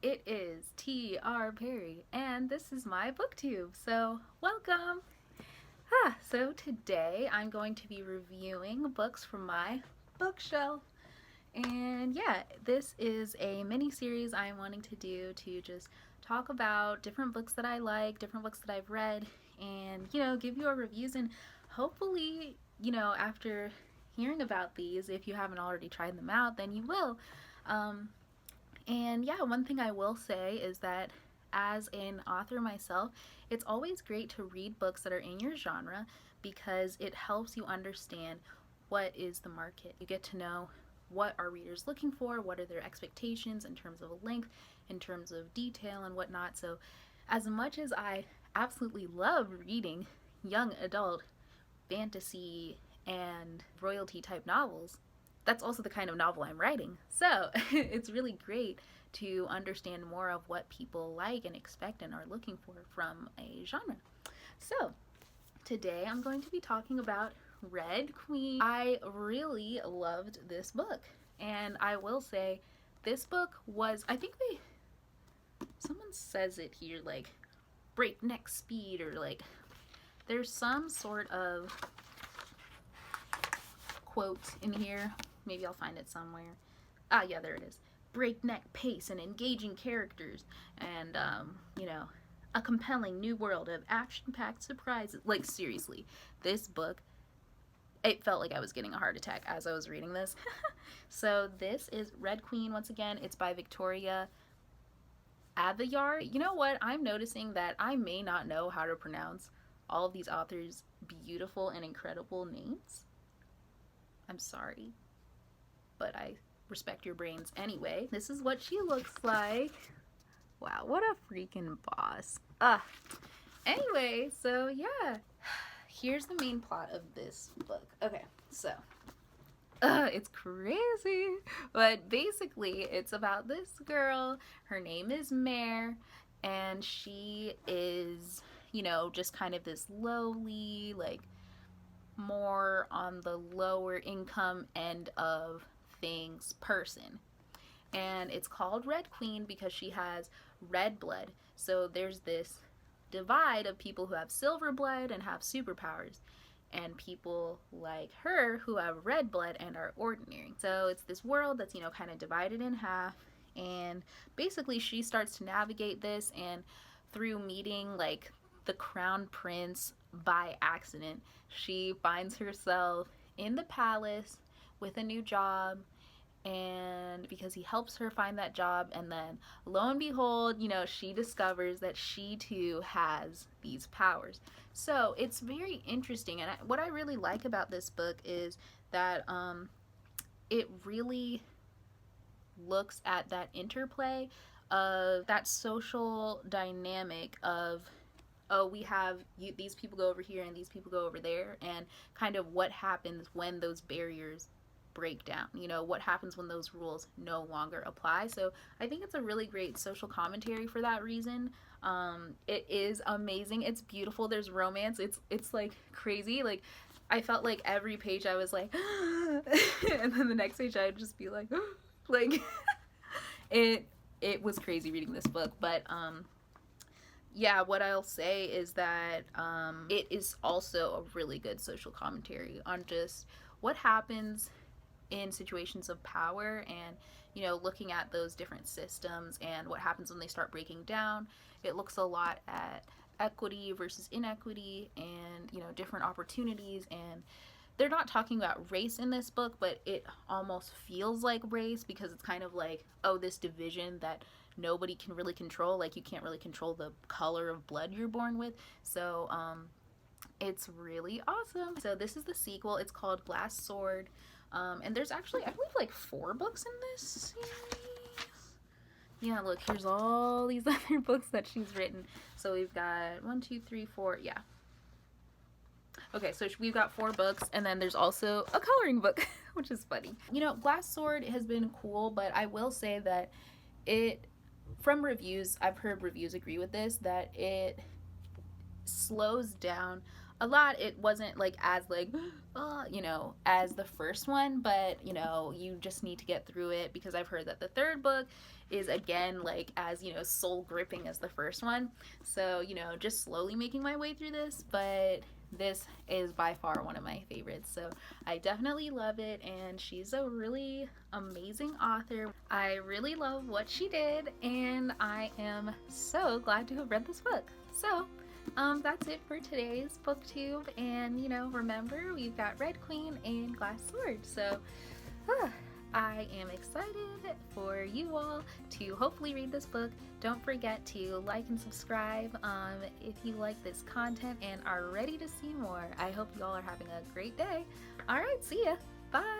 it is T.R. Perry, and this is my booktube, so welcome! So today I'm going to be reviewing books from my bookshelf. And yeah, this is a mini series I'm wanting to do to just talk about different books that I like, different books that I've read, and give you our reviews. And hopefully, after hearing about these, if you haven't already tried them out, then you will. And yeah, one thing I will say is that as an author myself, it's always great to read books that are in your genre because it helps you understand what is the market. You get to know what are readers looking for, what are their expectations in terms of length, in terms of detail and whatnot. So as much as I absolutely love reading young adult fantasy and royalty type novels, that's also the kind of novel I'm writing. So it's really great to understand more of what people like and expect and are looking for from a genre. So today I'm going to be talking about Red Queen. I really loved this book, and I will say this book was, I think someone says it here like breakneck speed, or like there's some sort of quote in here. Maybe I'll find it somewhere. Yeah, there it is. Breakneck pace and engaging characters, and a compelling new world of action-packed surprises. Like, seriously, this book, it felt like I was getting a heart attack as I was reading this. So this is Red Queen. Once again, it's by Victoria Aveyard. You know what? I'm noticing that I may not know how to pronounce all of these authors' beautiful and incredible names. I'm sorry, but I respect your brains anyway. This is what she looks like. Wow, what a freaking boss. Anyway, so yeah, here's the main plot of this book. Okay, so it's crazy, but basically it's about this girl. Her name is Mare, and she is, just kind of this lowly, like more on the lower income end of things person. And it's called Red Queen because she has red blood. So there's this divide of people who have silver blood and have superpowers, and people like her who have red blood and are ordinary. So it's this world that's, kind of divided in half. And basically she starts to navigate this, and through meeting like the crown prince by accident, she finds herself in the palace with a new job, and because he helps her find that job, and then lo and behold, she discovers that she too has these powers. So it's very interesting, and what I really like about this book is that it really looks at that interplay of that social dynamic of, oh, we have these people go over here and these people go over there, and kind of what happens when those barriers break down. What happens when those rules no longer apply. So I think it's a really great social commentary for that reason. It is amazing. It's beautiful. There's romance. It's like crazy. Like, I felt like every page I was like and then the next page I would just be like like it was crazy reading this book. But yeah, what I'll say is that it is also a really good social commentary on just what happens in situations of power, and looking at those different systems and what happens when they start breaking down. It looks a lot at equity versus inequity, and different opportunities. And they're not talking about race in this book, but it almost feels like race, because it's kind of like, oh, this division that nobody can really control. Like, you can't really control the color of blood you're born with. So it's really awesome. So this is the sequel. It's called Glass Sword. And there's actually, I believe, like 4 books in this series. Yeah, look, here's all these other books that she's written. So we've got 1, 2, 3, 4, yeah. Okay, so we've got 4 books, and then there's also a coloring book, which is funny. Glass Sword has been cool, but I will say that from reviews, I've heard reviews agree with this, that it slows down a lot. It wasn't like as like as the first one, but you just need to get through it, because I've heard that the third book is again like as soul gripping as the first one. So just slowly making my way through this, but this is by far one of my favorites. So I definitely love it, and she's a really amazing author. I really love what she did, and I am so glad to have read this book. So that's it for today's booktube, and remember, we've got Red Queen and Glass Sword. So I am excited for you all to hopefully read this book. Don't forget to like and subscribe if you like this content and are ready to see more. I hope you all are having a great day. All right, see ya. Bye.